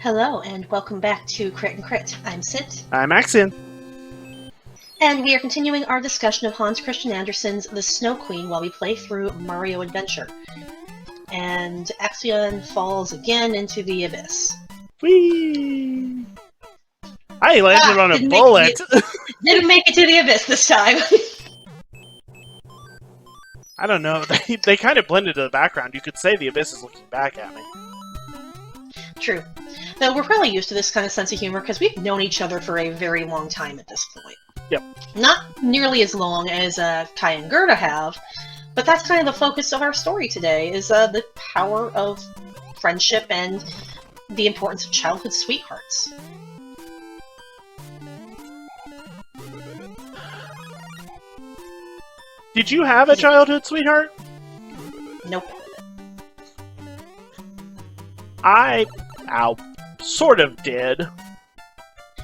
Hello, and welcome back to Crit and Crit. I'm Sit, I'm Axion. and we are continuing our discussion of Hans Christian Andersen's The Snow Queen while we play through Mario Adventure. And Axion falls again into the abyss. Whee! I landed on a didn't bullet! Didn't make it to the abyss this time. I don't know, they kind of blended to the background. You could say the abyss is looking back at me. True. Though we're probably used to this kind of sense of humor because we've known each other for a very long time at this point. Yep. Not nearly as long as Kai and Gerta have, but that's kind of the focus of our story today, is the power of friendship and the importance of childhood sweethearts. Did you have a childhood sweetheart? Nope. I sort of did.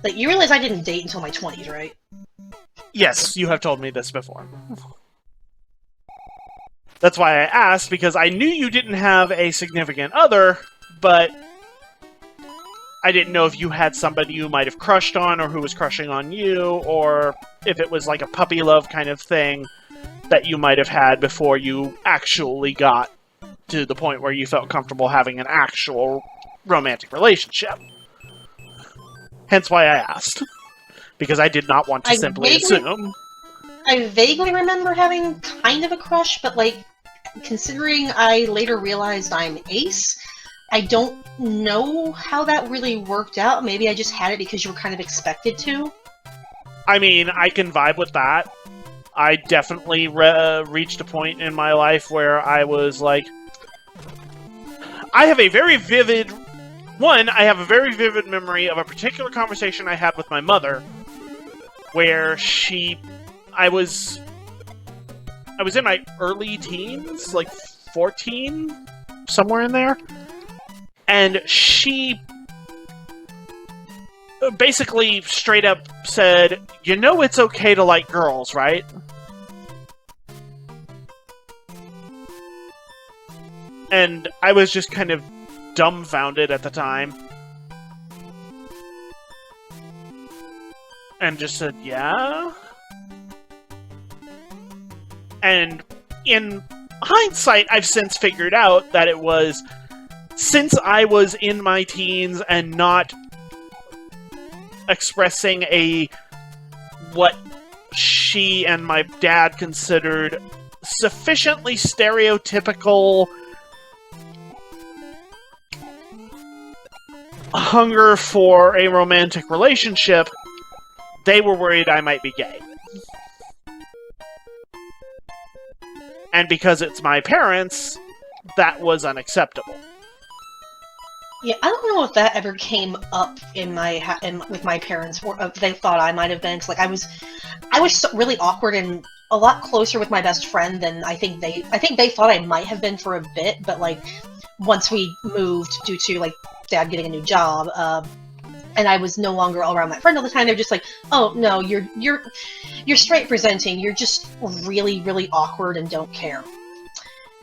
Like, you realize I didn't date until my 20s, right? Yes, you have told me this before. That's why I asked, because I knew you didn't have a significant other, but I didn't know if you had somebody you might have crushed on, or who was crushing on you, or if it was like a puppy love kind of thing that you might have had before you actually got to the point where you felt comfortable having an actual romantic relationship. Hence why I asked. Because I did not want to simply assume. I vaguely remember having kind of a crush, but, like, considering I later realized I'm ace, I don't know how that really worked out. Maybe I just had it because you were kind of expected to. I mean, I can vibe with that. I definitely reached a point in my life where I was like... I have a very vivid memory of a particular conversation I had with my mother, where I was in my early teens, like 14, somewhere in there, and she basically straight up said, "You know it's okay to like girls, right?" And I was just kind of dumbfounded at the time. And just said, yeah? And in hindsight, I've since figured out that it was, since I was in my teens and not expressing what she and my dad considered sufficiently stereotypical hunger for a romantic relationship, they were worried I might be gay. And because it's my parents, that was unacceptable. Yeah, I don't know if that ever came up in with my parents, or if they thought I might have been. 'Cause, like, I was really awkward and a lot closer with my best friend than I think they thought I might have been for a bit. But, like, once we moved due to, like, Dad getting a new job, and I was no longer around my friend all the time, they're just like, "Oh no, you're straight presenting. You're just really, really awkward and don't care."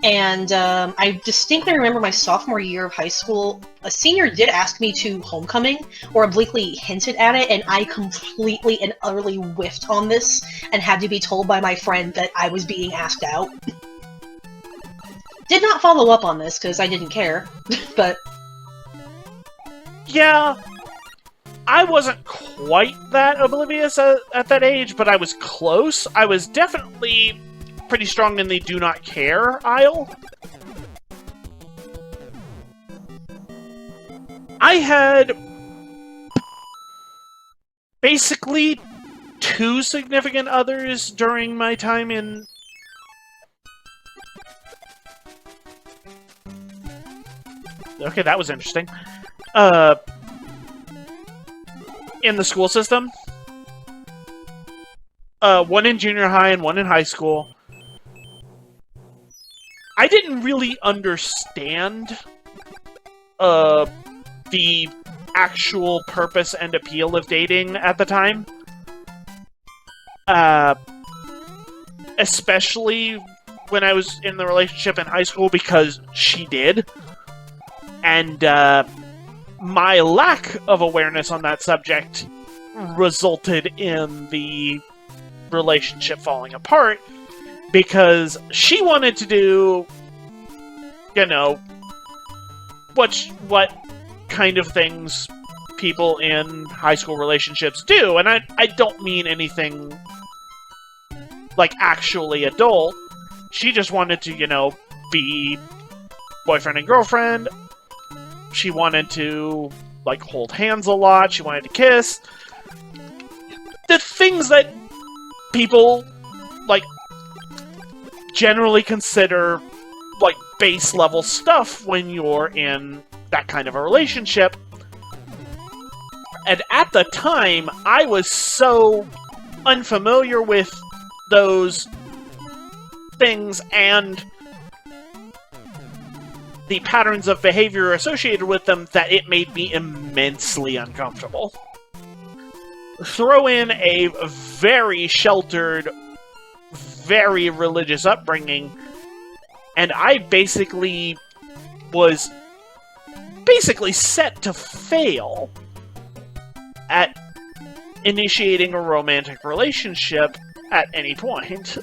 And I distinctly remember my sophomore year of high school, a senior did ask me to homecoming, or obliquely hinted at it, and I completely and utterly whiffed on this, and had to be told by my friend that I was being asked out. Did not follow up on this, because I didn't care, but... Yeah, I wasn't quite that oblivious at that age, but I was close. I was definitely pretty strong in the do not care aisle. I had basically 2 significant others during my time in... Okay, that was interesting. In the school system. One in junior high and one in high school. I didn't really understand the actual purpose and appeal of dating at the time. Especially when I was in the relationship in high school, because she did. And my lack of awareness on that subject resulted in the relationship falling apart, because she wanted to do, what kind of things people in high school relationships do. And I don't mean anything like actually adult. She just wanted to, be boyfriend and girlfriend. She wanted to, hold hands a lot. She wanted to kiss. The things that people, generally consider, base level stuff when you're in that kind of a relationship. And at the time, I was so unfamiliar with those things and the patterns of behavior associated with them that it made me immensely uncomfortable. Throw in a very sheltered, very religious upbringing, and I basically was set to fail at initiating a romantic relationship at any point.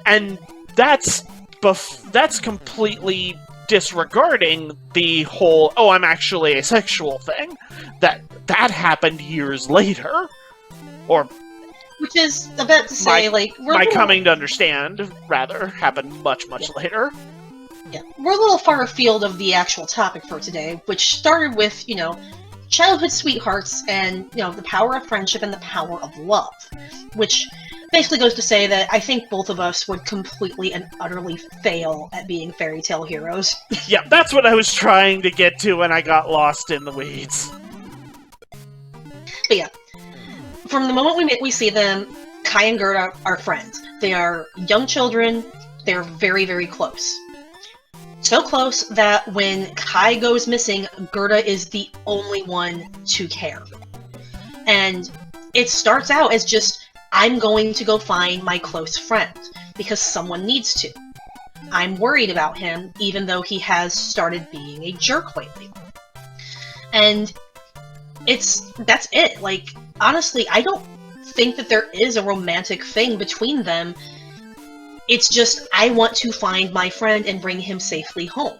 And that's completely disregarding the whole, oh, I'm actually asexual thing. That happened years later. Or... Which is about to say, my coming to understand, rather, happened much, much later. Yeah. We're a little far afield of the actual topic for today, which started with, childhood sweethearts and, the power of friendship and the power of love. Which basically goes to say that I think both of us would completely and utterly fail at being fairy tale heroes. Yeah, that's what I was trying to get to when I got lost in the weeds. But yeah, from the moment we see them, Kai and Gerta are friends. They are young children. They're very, very close. So close that when Kai goes missing, Gerta is the only one to care. And it starts out as just, I'm going to go find my close friend, because someone needs to. I'm worried about him, even though he has started being a jerk lately. And that's it. Honestly, I don't think that there is a romantic thing between them. It's just, I want to find my friend and bring him safely home.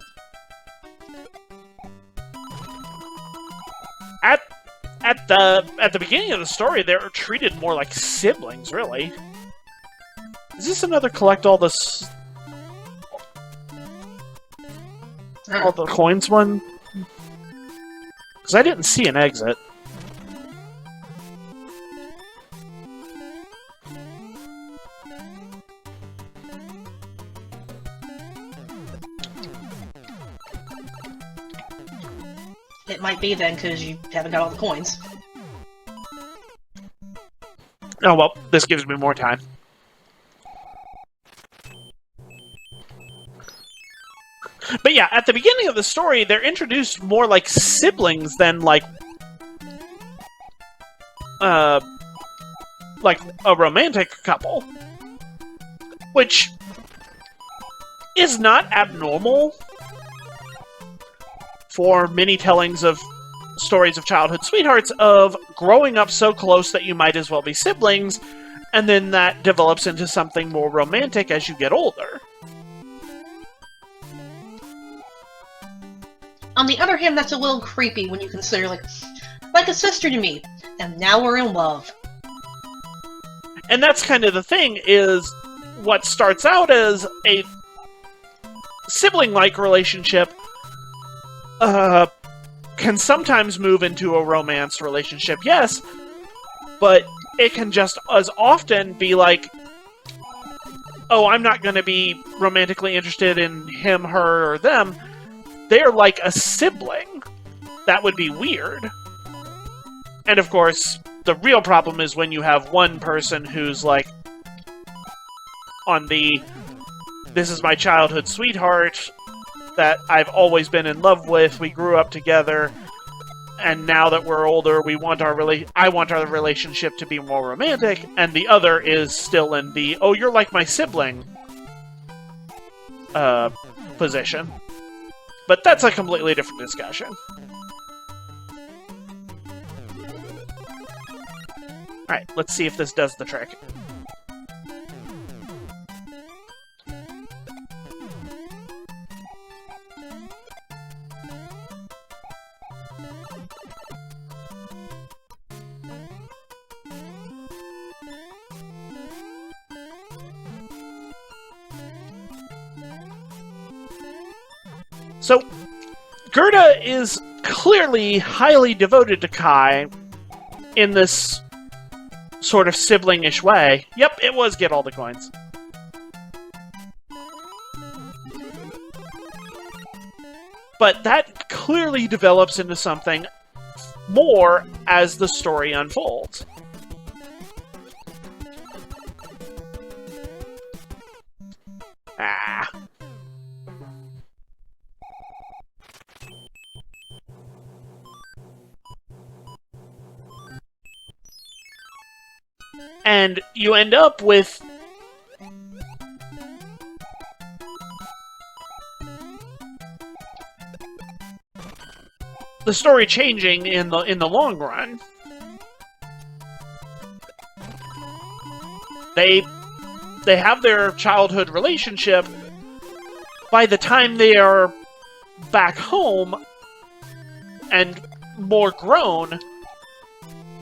At the beginning of the story, they're treated more like siblings, really. Is this another collect all the coins one? Because I didn't see an exit. It might be then, because you haven't got all the coins. Oh well, this gives me more time. But yeah, at the beginning of the story, they're introduced more like siblings than like a romantic couple. Which is not abnormal for many tellings of stories of childhood sweethearts, of growing up so close that you might as well be siblings, and then that develops into something more romantic as you get older. On the other hand, that's a little creepy when you consider, like a sister to me, and now we're in love. And that's kind of the thing, is what starts out as a sibling-like relationship can sometimes move into a romance relationship, yes, but it can just as often be like, oh, I'm not going to be romantically interested in him, her, or them. They're like a sibling. That would be weird. And of course, the real problem is when you have one person who's like on the, this is my childhood sweetheart that I've always been in love with, we grew up together, and now that we're older, I want our relationship to be more romantic, and the other is still in the, oh, you're like my sibling position. but that's a completely different discussion. Alright, let's see if this does the trick. So, Gerta is clearly highly devoted to Kai in this sort of sibling-ish way. Yep, it was get all the coins. But that clearly develops into something more as the story unfolds. Ah. And you end up with the story changing in the long run. They have their childhood relationship. By the time they are back home and more grown,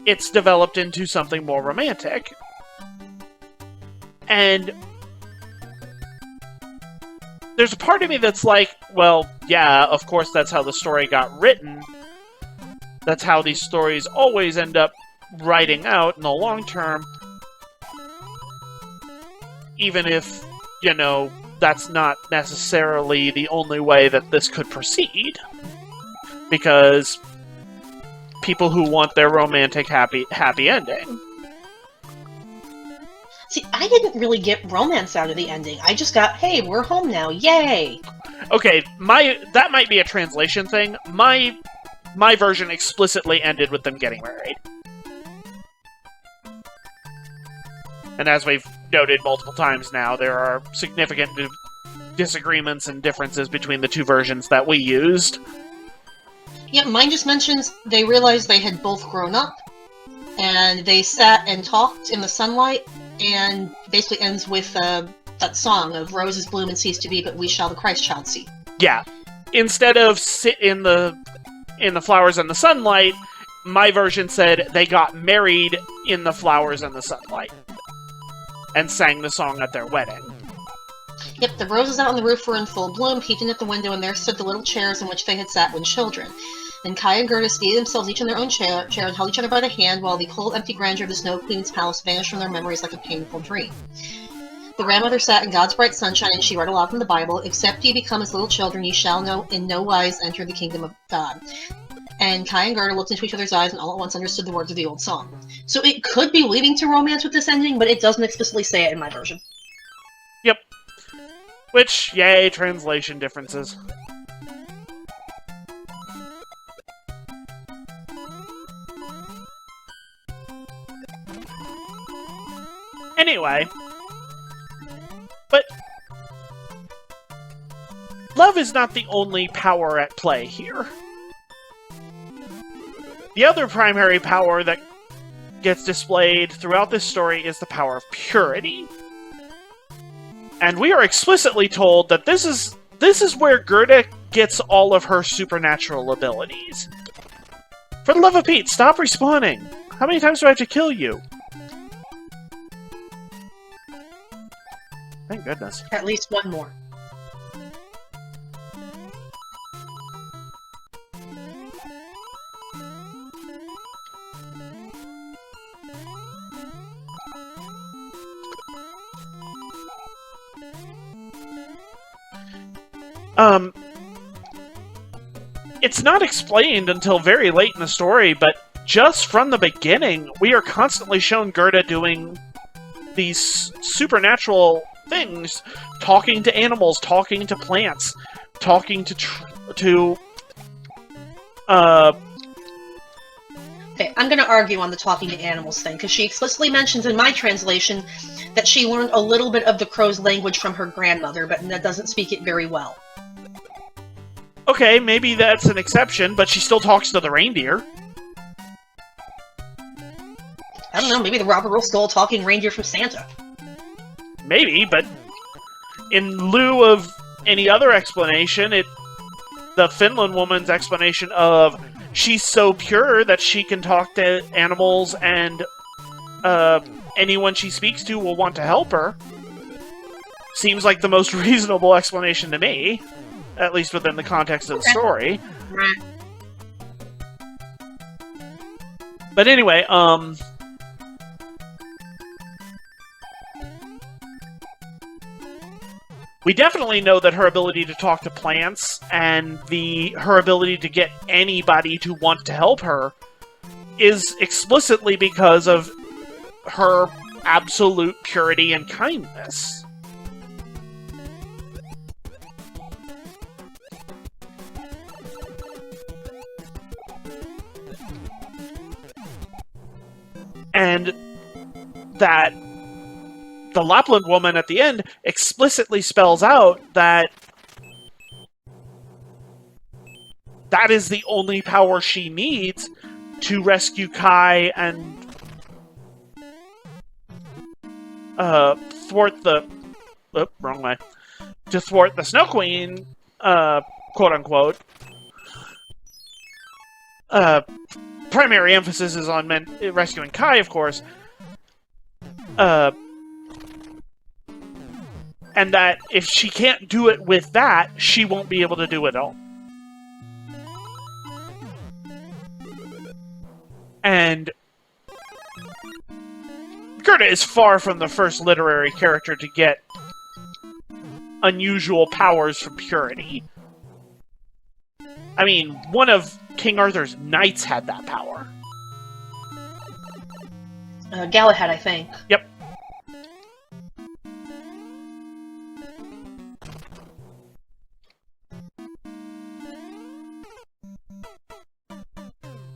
it's developed into something more romantic. And there's a part of me that's like, well, yeah, of course that's how the story got written. That's how these stories always end up writing out in the long term. Even if, you know, that's not necessarily the only way that this could proceed. Because people who want their romantic happy ending. See, I didn't really get romance out of the ending. I just got, hey, we're home now, yay! Okay, that might be a translation thing. My version explicitly ended with them getting married. And as we've noted multiple times now, there are significant disagreements and differences between the two versions that we used. Yeah, mine just mentions they realized they had both grown up, and they sat and talked in the sunlight, and basically ends with that song of roses bloom and cease to be, but we shall the Christ child see. Yeah. Instead of sit in the flowers and the sunlight, my version said they got married in the flowers and the sunlight, and sang the song at their wedding. Yep, the roses out on the roof were in full bloom, peeped in at the window, and there stood the little chairs in which they had sat when children. Then Kai and Gerta seated themselves each in their own chair and held each other by the hand, while the cold, empty grandeur of the Snow Queen's palace vanished from their memories like a painful dream. The grandmother sat in God's bright sunshine, and she read aloud from the Bible, "Except ye become as little children, ye shall in no wise enter the kingdom of God." And Kai and Gerta looked into each other's eyes and all at once understood the words of the old song. So it could be leading to romance with this ending, but it doesn't explicitly say it in my version. Yep. Which, yay, translation differences. Anyway. But love is not the only power at play here. The other primary power that gets displayed throughout this story is the power of purity. And we are explicitly told that this is where Gerta gets all of her supernatural abilities. For the love of Pete, stop respawning! How many times do I have to kill you? Thank goodness. At least one more. It's not explained until very late in the story, but just from the beginning, we are constantly shown Gerta doing these supernatural things, talking to animals, talking to plants, talking to Okay, I'm going to argue on the talking to animals thing, because she explicitly mentions in my translation that she learned a little bit of the crow's language from her grandmother, but that doesn't speak it very well. okay, maybe that's an exception, but she still talks to the reindeer. I don't know, maybe the robber girl stole a talking reindeer from Santa. Maybe, but in lieu of any other explanation, the Finland woman's explanation of she's so pure that she can talk to animals and anyone she speaks to will want to help her seems like the most reasonable explanation to me, at least within the context of the story. But anyway, we definitely know that her ability to talk to plants and her ability to get anybody to want to help her is explicitly because of her absolute purity and kindness. And that the Lapland woman at the end explicitly spells out that that is the only power she needs to rescue Kai and thwart the... Oh, wrong way. To thwart the Snow Queen, quote-unquote. Primary emphasis is on rescuing Kai, of course. And that if she can't do it with that, she won't be able to do it all. And Gerta is far from the first literary character to get unusual powers from purity. I mean, one of King Arthur's knights had that power. Galahad, I think. Yep.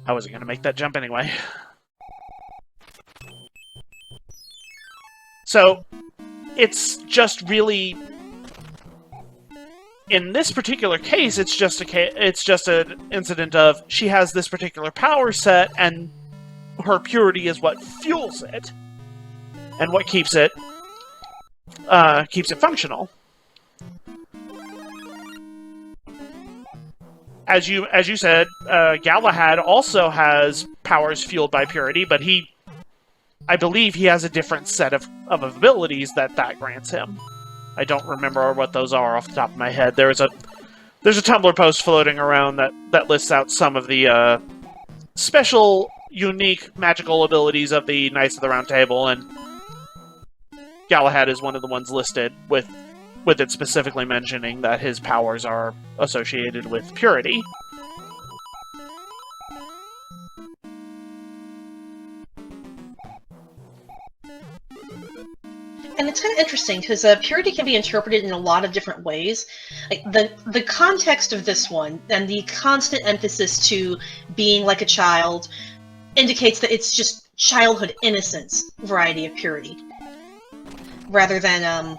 I wasn't going to make that jump anyway. So, it's just really... In this particular case, it's just an incident of she has this particular power set, and her purity is what fuels it, and what keeps it functional. As you said, Galahad also has powers fueled by purity, but I believe he has a different set of abilities that grants him. I don't remember what those are off the top of my head. There's a Tumblr post floating around that lists out some of the special, unique, magical abilities of the Knights of the Round Table, and Galahad is one of the ones listed with it specifically mentioning that his powers are associated with purity. And it's kind of interesting, because purity can be interpreted in a lot of different ways. Like the context of this one, and the constant emphasis to being like a child, indicates that it's just childhood innocence variety of purity. Rather than,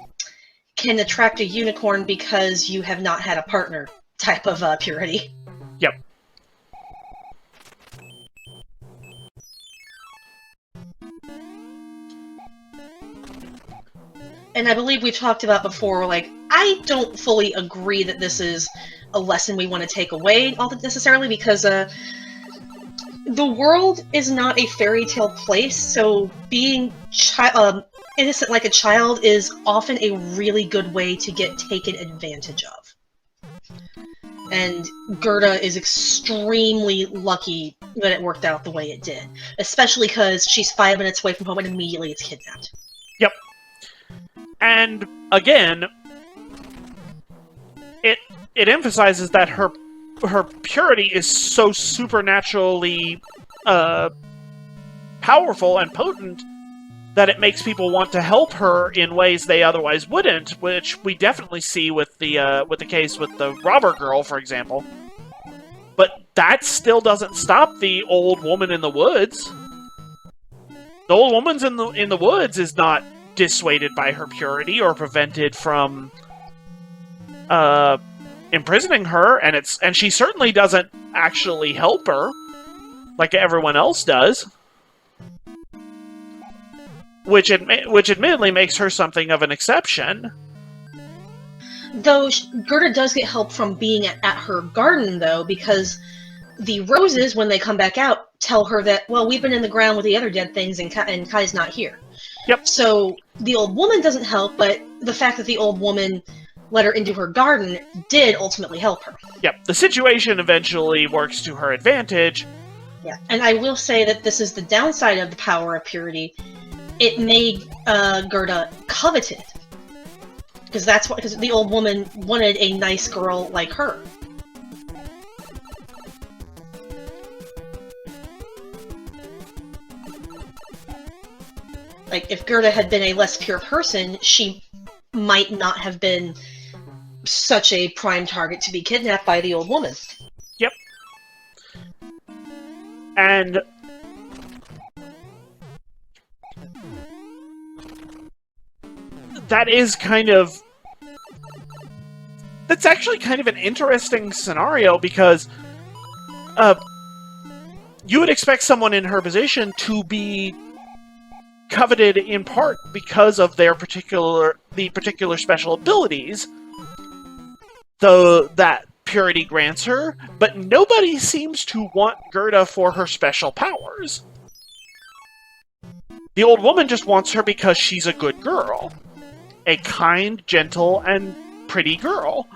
can attract a unicorn because you have not had a partner type of purity. Yep. And I believe we've talked about before, like, I don't fully agree that this is a lesson we want to take away all that necessarily, because the world is not a fairy tale place, so being innocent like a child is often a really good way to get taken advantage of. And Gerta is extremely lucky that it worked out the way it did. Especially because she's 5 minutes away from home and immediately is kidnapped. Yep. And, again, it emphasizes that her purity is so supernaturally powerful and potent that it makes people want to help her in ways they otherwise wouldn't, which we definitely see with the case with the robber girl, for example. But that still doesn't stop the old woman in the woods. The old woman in the woods is not dissuaded by her purity or prevented from imprisoning her, and she certainly doesn't actually help her like everyone else does. Which admittedly makes her something of an exception. Though Gerta does get help from being at her garden, though, because the roses, when they come back out, tell her that, well, we've been in the ground with the other dead things, and Kai's not here. Yep. So the old woman doesn't help, but the fact that the old woman let her into her garden did ultimately help her. Yep. The situation eventually works to her advantage. Yeah, and I will say that this is the downside of the power of purity. It made Gerta coveted. Because the old woman wanted a nice girl like her. Like, if Gerta had been a less pure person, she might not have been such a prime target to be kidnapped by the old woman. Yep. And that's actually kind of an interesting scenario, because you would expect someone in her position to be coveted in part because of the particular special abilities, though that purity grants her, but nobody seems to want Gerta for her special powers. The old woman just wants her because she's a good girl. A kind, gentle, and pretty girl.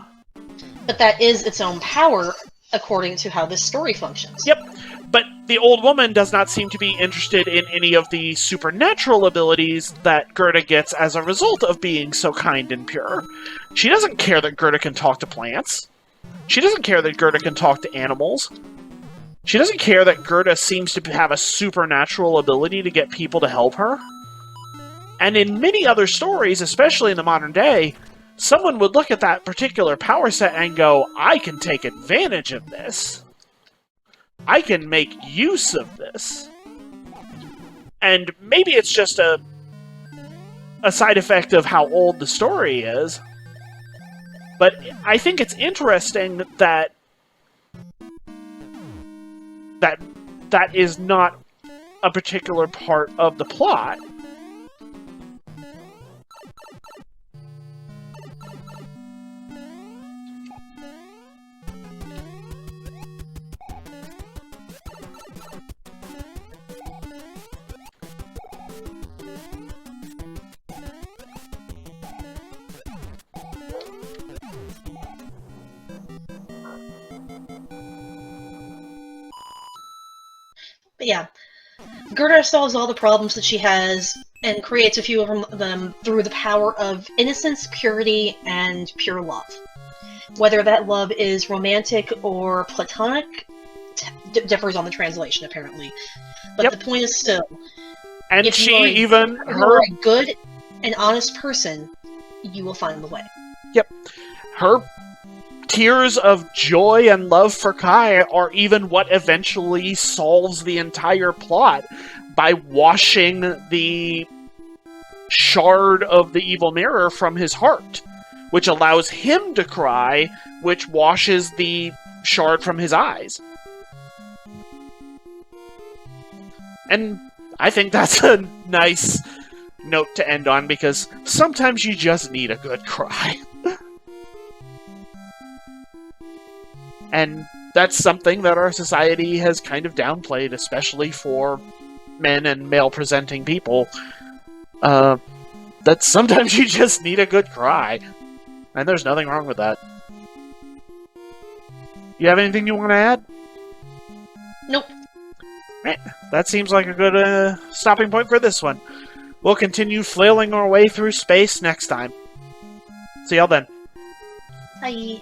But that is its own power, according to how this story functions. Yep, but the old woman does not seem to be interested in any of the supernatural abilities that Gerta gets as a result of being so kind and pure. She doesn't care that Gerta can talk to plants. She doesn't care that Gerta can talk to animals. She doesn't care that Gerta seems to have a supernatural ability to get people to help her. And in many other stories, especially in the modern day, someone would look at that particular power set and go, I can take advantage of this. I can make use of this. And maybe it's just a side effect of how old the story is. But I think it's interesting that is not a particular part of the plot. But yeah, Gerta solves all the problems that she has and creates a few of them through the power of innocence, purity, and pure love. Whether that love is romantic or platonic differs on the translation, apparently. But Yep. the point is still, And if she you are even you are a good and honest person, you will find the way. Yep. Her tears of joy and love for Kai are even what eventually solves the entire plot by washing the shard of the evil mirror from his heart, which allows him to cry, which washes the shard from his eyes. And I think that's a nice note to end on, because sometimes you just need a good cry. And that's something that our society has kind of downplayed, especially for men and male-presenting people. That sometimes you just need a good cry. And there's nothing wrong with that. You have anything you want to add? Nope. Right. That seems like a good stopping point for this one. We'll continue flailing our way through space next time. See y'all then. Bye.